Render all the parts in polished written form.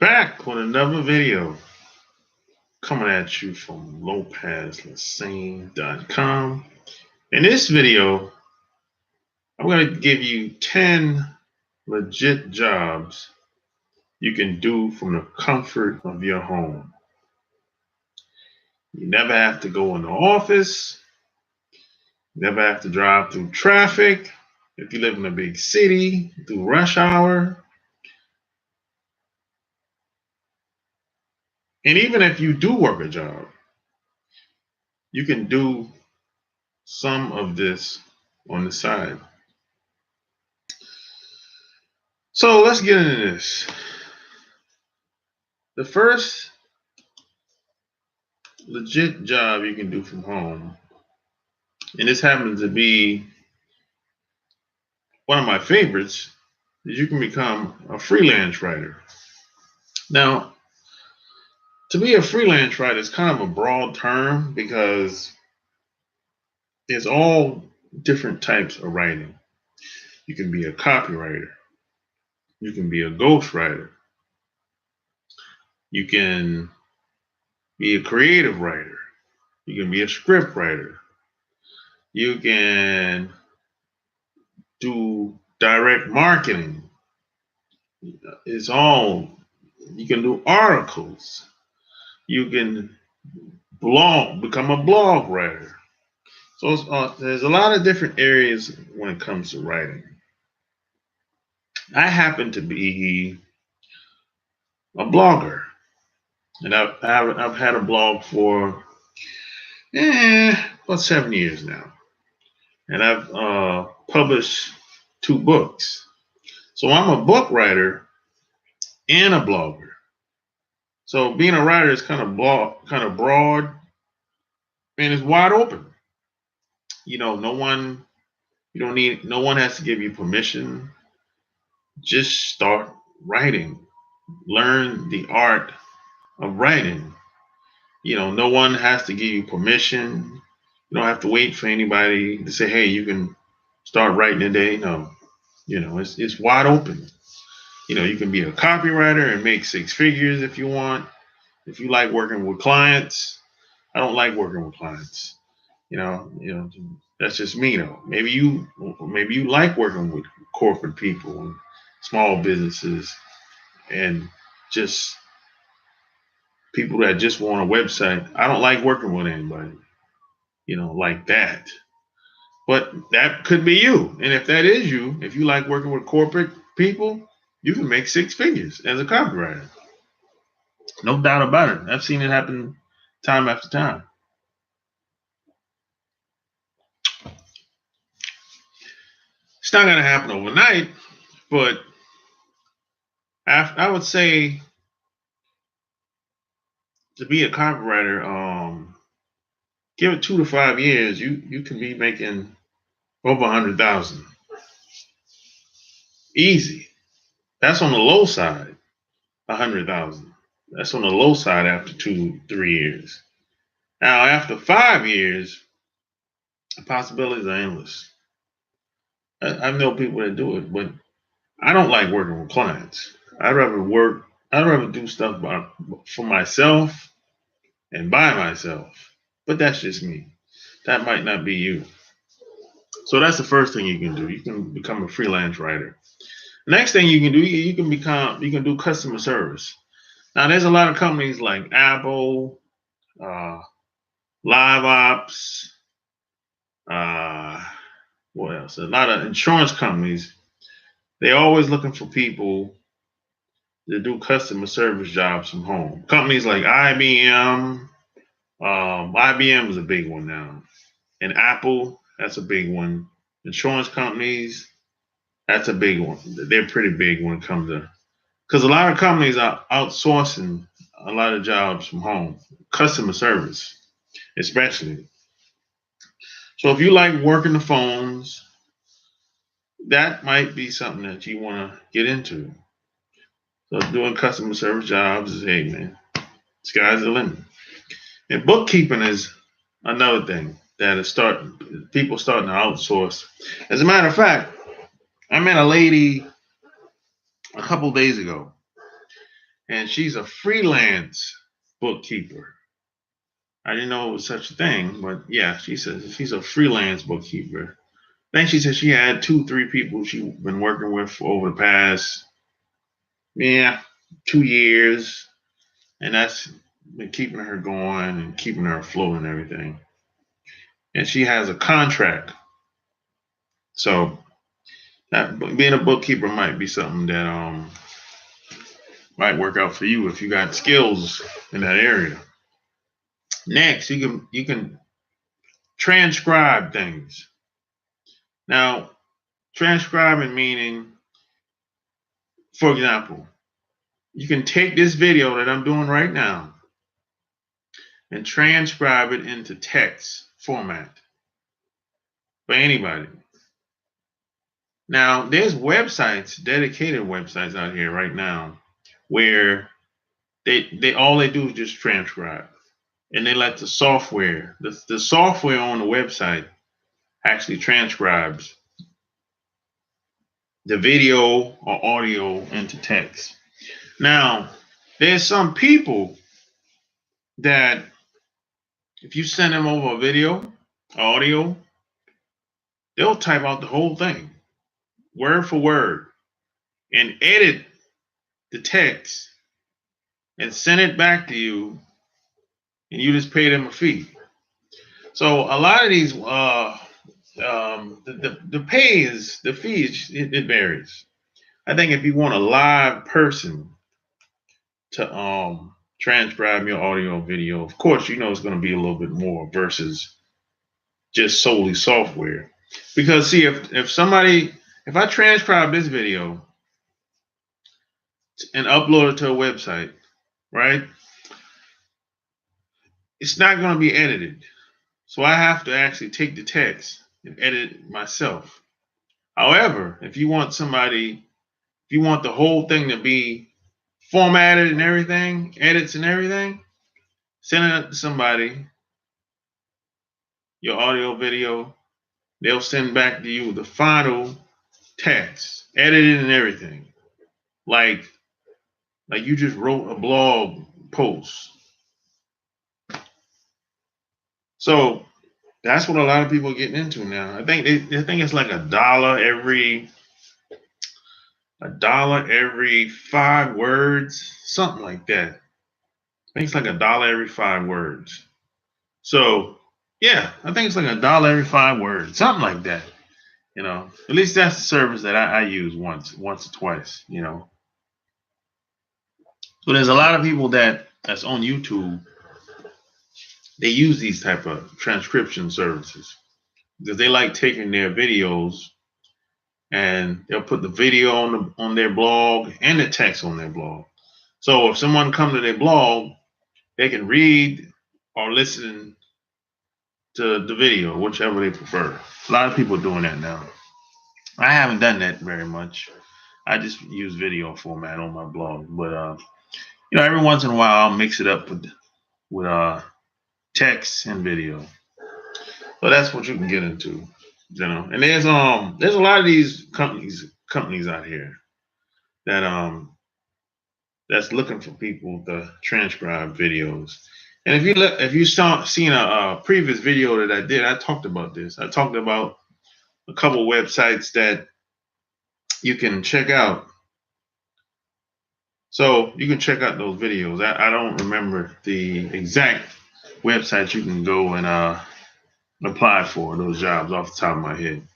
Back with another video coming at you from lopezlassine.com. In this video, I'm going to give you 10 legit jobs you can do from the comfort of your home. You never have to go in the office. You never have to drive through traffic. If you live in a big city, through rush hour. And even if you do work a job, you can do some of this on the side. So let's get into this. The first legit job you can do from home, and this happens to be one of my favorites, is you can become a freelance writer. Now, to be a freelance writer is kind of a broad term because there's all different types of writing. You can be a copywriter. You can be a ghostwriter. You can be a creative writer. You can be a script writer. You can do direct marketing. It's all, you can do articles. You can become a blog writer. So there's a lot of different areas when it comes to writing. I happen to be a blogger, and I've had a blog for about 7 years now, and I've published 2 books. So I'm a book writer and a blogger. So being a writer is kind of broad, and it's wide open. No one has to give you permission. Just start writing. Learn the art of writing. No one has to give you permission. You don't have to wait for anybody to say, hey, you can start writing today. No, it's wide open. You can be a copywriter and make 6 figures if you want. If you like working with clients, I don't like working with clients. That's just me though. Maybe you like working with corporate people and small businesses and just people that just want a website. I don't like working with anybody, like that. But that could be you. And if that is you, if you like working with corporate people, you can make 6 figures as a copywriter. No doubt about it. I've seen it happen time after time. It's not going to happen overnight, but I would say to be a copywriter, give it 2 to 5 years, you can be making over 100,000. Easy. That's on the low side, 100,000. That's on the low side after 2, 3 years. Now, after 5 years, the possibilities are endless. I know people that do it, but I don't like working with clients. I'd rather do stuff for myself and by myself. But that's just me. That might not be you. So that's the first thing you can do. You can become a freelance writer. The next thing you can do, you can do customer service. Now, there's a lot of companies like Apple, Live Ops, what else? A lot of insurance companies. They're always looking for people to do customer service jobs from home. Companies like IBM, IBM is a big one now, and Apple, that's a big one. Insurance companies, that's a big one. They're pretty big when it comes to, because a lot of companies are outsourcing a lot of jobs from home, customer service, especially. So if you like working the phones, that might be something that you want to get into. So doing customer service jobs is, hey man, sky's the limit. And bookkeeping is another thing that is people starting to outsource. As a matter of fact, I met a lady a couple days ago, and she's a freelance bookkeeper. I didn't know it was such a thing, but yeah, she says she's a freelance bookkeeper. I think she said she had 2, 3 people she's been working with for over the past, 2 years, and that's been keeping her going and keeping her afloat and everything. And she has a contract, so that being a bookkeeper might be something that might work out for you if you got skills in that area. Next, you can transcribe things. Now, transcribing meaning, for example, you can take this video that I'm doing right now and transcribe it into text format for anybody. Now, there's websites, dedicated websites out here right now where they all they do is just transcribe. And they let the software on the website actually transcribes the video or audio into text. Now, there's some people that if you send them over a video, audio, they'll type out the whole thing, word for word, and edit the text and send it back to you, and you just pay them a fee. So a lot of these, the pay is the fees. It varies. I think if you want a live person to transcribe your audio or video, of course, it's going to be a little bit more versus just solely software. Because see, if I transcribe this video and upload it to a website, right? It's not going to be edited. So I have to actually take the text and edit it myself. However, if you want the whole thing to be formatted and everything, edits and everything, send it to somebody, your audio, video, they'll send back to you the final text, edited and everything. Like you just wrote a blog post. So that's what a lot of people are getting into now. I think it's like $1 every 5 words, something like that. I think it's like $1 every 5 words. So yeah, I think it's like $1 every 5 words, something like that. At least that's the service that I use once or twice. So there's a lot of people that's on YouTube. They use these type of transcription services because they like taking their videos and they'll put the video on their blog and the text on their blog. So if someone comes to their blog, they can read or listen to the video, whichever they prefer. A lot of people are doing that now. I haven't done that very much. I just use video format on my blog, but every once in a while I'll mix it up with text and video. So that's what you can get into, And there's a lot of these companies out here that that's looking for people to transcribe videos. And if you seen a previous video that I did, I talked about this. I talked about a couple websites that you can check out. So you can check out those videos. I don't remember the exact websites you can go and apply for those jobs off the top of my head.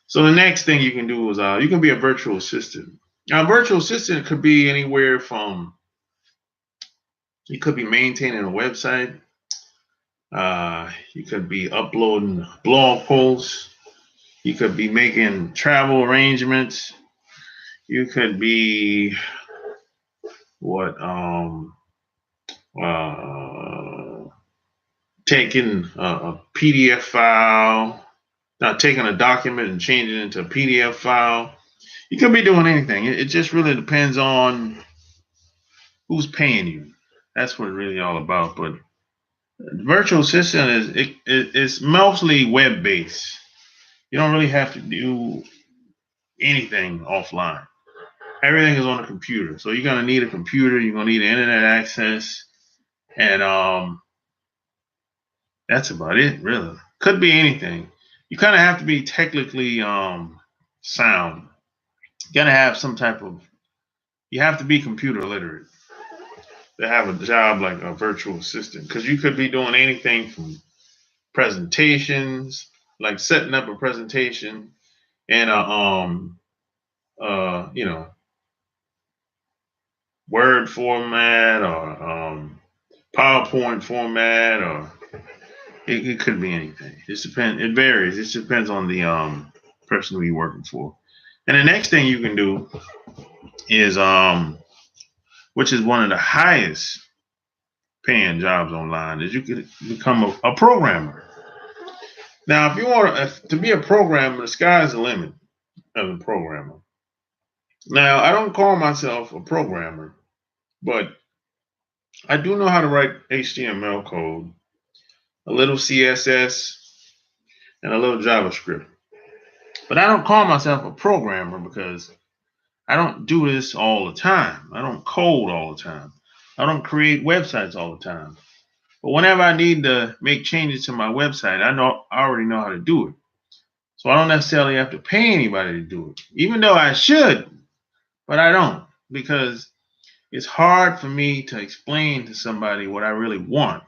So the next thing you can do is you can be a virtual assistant. Now, a virtual assistant could be anywhere from, you could be maintaining a website. You could be uploading blog posts. You could be making travel arrangements. You could be taking a PDF file, taking a document and changing it into a PDF file. You could be doing anything. It just really depends on who's paying you. That's what it's really all about. But virtual assistant is mostly web-based. You don't really have to do anything offline. everything is on a computer. So you're gonna need a computer. You're gonna need internet access, and that's about it, really. Could be anything. You kind of have to be technically sound. You gotta have some type of. You have to be computer literate to have a job like a virtual assistant, because you could be doing anything from presentations, like setting up a presentation in a you know, Word format or PowerPoint format, or it could be anything. It depends. It varies. It depends on the person who you're working for. And the next thing you can do is which is one of the highest paying jobs online, is you could become a programmer. Now, if you want to be a programmer, the sky's the limit as a programmer. Now, I don't call myself a programmer, but I do know how to write HTML code, a little CSS, and a little JavaScript. But I don't call myself a programmer because I don't do this all the time. I don't code all the time. I don't create websites all the time. But whenever I need to make changes to my website, I already know how to do it. So I don't necessarily have to pay anybody to do it, even though I should, but I don't, because it's hard for me to explain to somebody what I really want.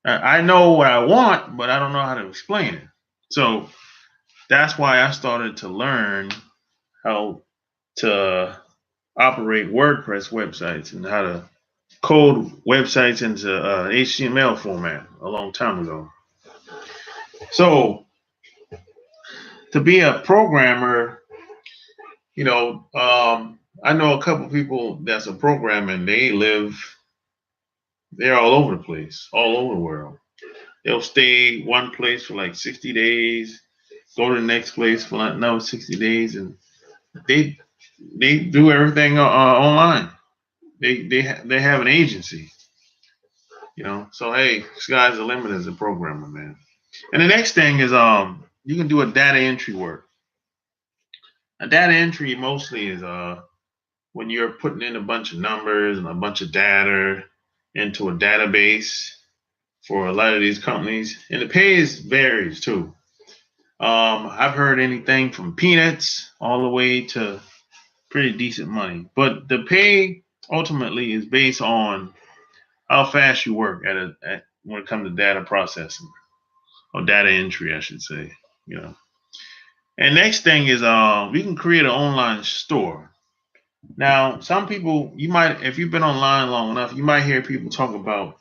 I know what I want, but I don't know how to explain it. So that's why I started to learn how to operate WordPress websites and how to code websites into HTML format a long time ago. So to be a programmer, I know a couple people that's a programmer, and they're all over the place, all over the world. They'll stay one place for like 60 days, go to the next place for another 60 days, and they do everything online. They have an agency, So hey, sky's the limit as a programmer, man. And the next thing is you can do a data entry work. A data entry mostly is when you're putting in a bunch of numbers and a bunch of data into a database for a lot of these companies, and the pay varies too. I've heard anything from peanuts all the way to pretty decent money, but the pay ultimately is based on how fast you work at when it comes to data processing or data entry, I should say. And next thing is we can create an online store. Now, some people, if you've been online long enough, you might hear people talk about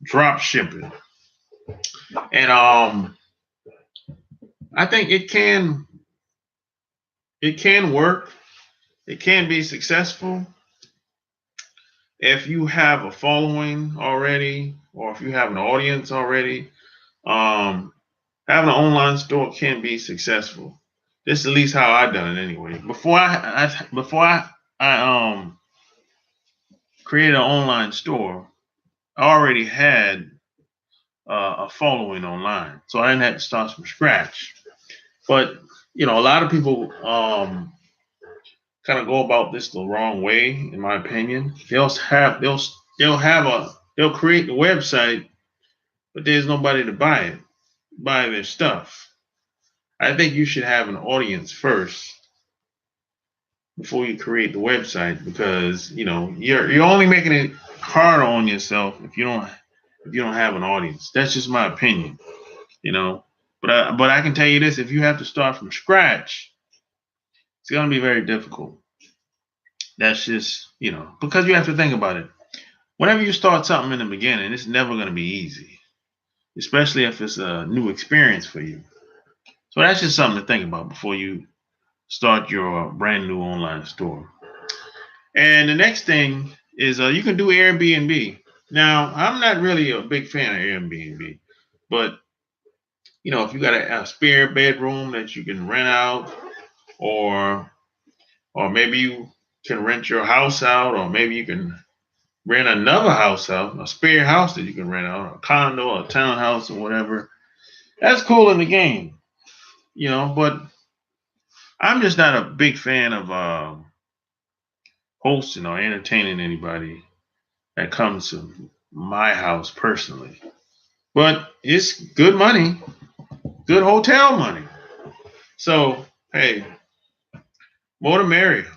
drop shipping. And I think it can work. It can be successful if you have a following already, or if you have an audience already. Having an online store can be successful. This is at least how I done it anyway. Before I created an online store, I already had a following online, so I didn't have to start from scratch. But a lot of people kind of go about this the wrong way, in my opinion. They'll create the website, but there's nobody to buy their stuff. I think you should have an audience first before you create the website, because you're only making it harder on yourself if you don't have an audience. That's just my opinion, But I can tell you this: if you have to start from scratch, it's going to be very difficult. That's just because you have to think about it. Whenever you start something in the beginning, it's never going to be easy, especially if it's a new experience for you. So that's just something to think about before you start your brand new online store. And the next thing is you can do Airbnb. Now, I'm not really a big fan of Airbnb, but if you got a spare bedroom that you can rent out, or maybe you can rent your house out, or maybe you can rent another house out, a spare house that you can rent out, a condo, a townhouse, or whatever. That's cool in the game, but I'm just not a big fan of hosting or entertaining anybody that comes to my house personally. But it's good money, good hotel money. So hey, more the merrier.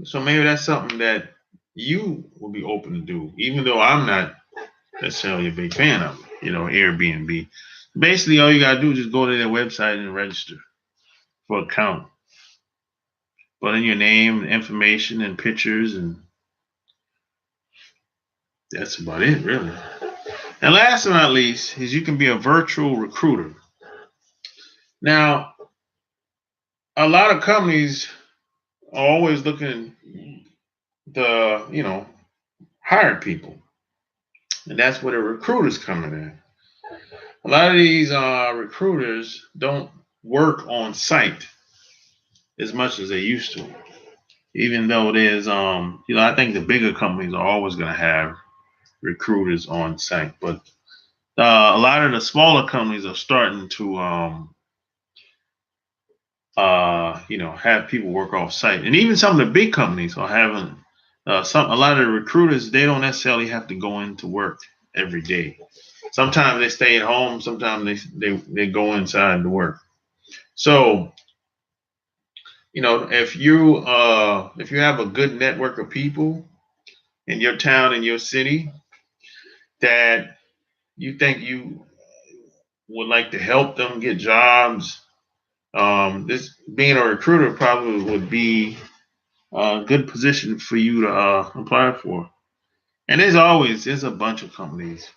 So maybe that's something that you will be open to do, even though I'm not necessarily a big fan of it, Airbnb. Basically, all you gotta do is just go to their website and register for an account. Put in your name, information, and pictures, and that's about it, really. And last but not least is you can be a virtual recruiter. Now, a lot of companies are always looking to, hire people, and that's where the recruiters come in. A lot of these recruiters don't work on site as much as they used to. Even though there's, I think the bigger companies are always going to have recruiters on site, but a lot of the smaller companies are starting to, have people work off site, and even some of the big companies are having a lot of the recruiters. They don't necessarily have to go into work every day. Sometimes they stay at home. Sometimes they go inside to work. So if you have a good network of people in your town, in your city, that you think you would like to help them get jobs, this being a recruiter probably would be a good position for you to apply for. And there's a bunch of companies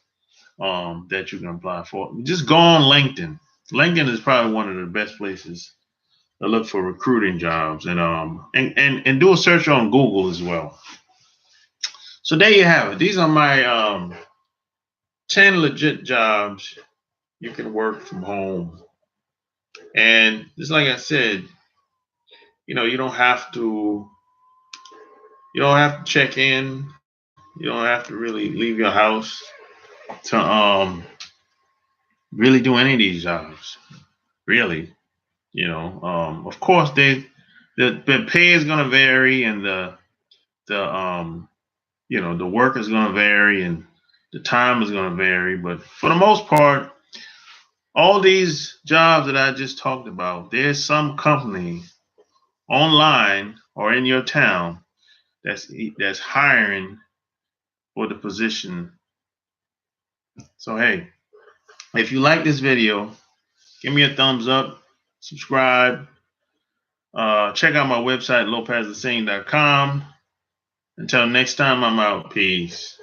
that you can apply for. Just go on LinkedIn. LinkedIn is probably one of the best places to look for recruiting jobs, and do a search on Google as well. So there you have it. These are my 10 legit jobs you can work from home. And just like I said, you don't have to check in. You don't have to really leave your house to really do any of these jobs. Really, of course the pay is going to vary, and the work is going to vary, and the time is going to vary. But for the most part, all these jobs that I just talked about, there's some company online or in your town that's hiring for the position. So hey, if you like this video, give me a thumbs up, subscribe, check out my website, lopezthesing.com. Until next time, I'm out. Peace.